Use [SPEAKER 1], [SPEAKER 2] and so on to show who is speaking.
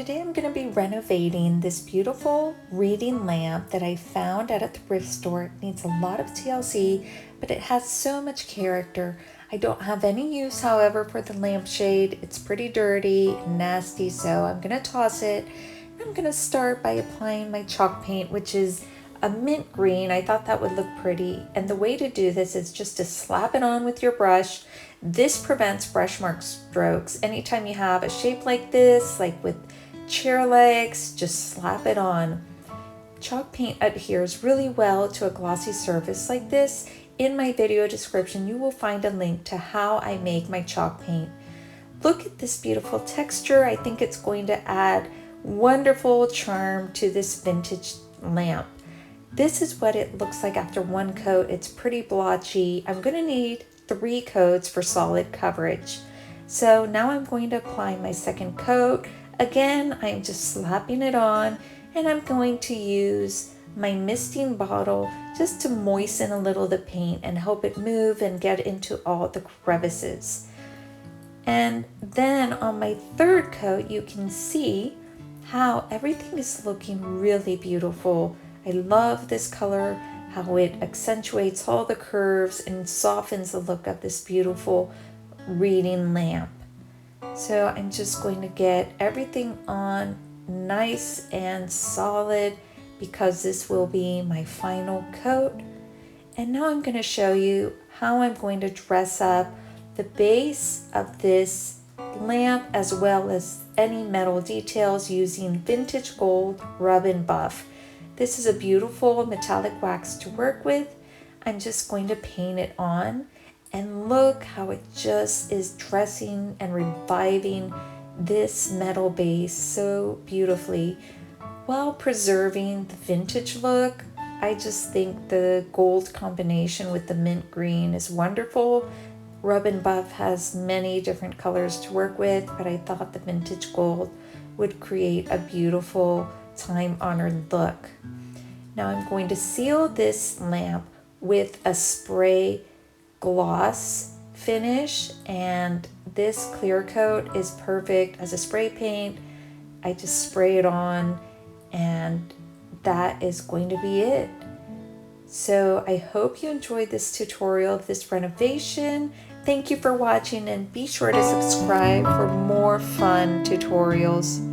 [SPEAKER 1] Today I'm going to be renovating this beautiful reading lamp that I found at a thrift store. It needs a lot of TLC, but it has so much character. I don't have any use, however, for the lampshade. It's pretty dirty and nasty, so I'm going to toss it. I'm going to start by applying my chalk paint, which is a mint green. I thought that would look pretty, and the way to do this is just to slap it on with your brush. This prevents brush mark strokes. Anytime you have a shape like this, like with chair legs, just slap it on. Chalk paint adheres really well to a glossy surface like this. In my video description, you will find a link to how I make my chalk paint. Look at this beautiful texture. I think it's going to add wonderful charm to this vintage lamp. This is what it looks like after one coat. It's pretty blotchy. I'm going to need 3 coats for solid coverage. So now I'm going to apply my second coat. Again, I'm just slapping it on, and I'm going to use my misting bottle just to moisten a little the paint and help it move and get into all the crevices. And then on my third coat, you can see how everything is looking really beautiful. I love this color, how it accentuates all the curves and softens the look of this beautiful reading lamp. So I'm just going to get everything on nice and solid because this will be my final coat. And now I'm going to show you how I'm going to dress up the base of this lamp as well as any metal details using vintage gold rub and buff. This is a beautiful metallic wax to work with. I'm just going to paint it on, and look how it just is dressing and reviving this metal base so beautifully while preserving the vintage look. I just think the gold combination with the mint green is wonderful. Rub and buff has many different colors to work with, but I thought the vintage gold would create a beautiful time-honored look. Now I'm going to seal this lamp with a spray gloss finish, and this clear coat is perfect as a spray paint. I just spray it on, and that is going to be it. So I hope you enjoyed this tutorial of this renovation. Thank you for watching, and be sure to subscribe for more fun tutorials.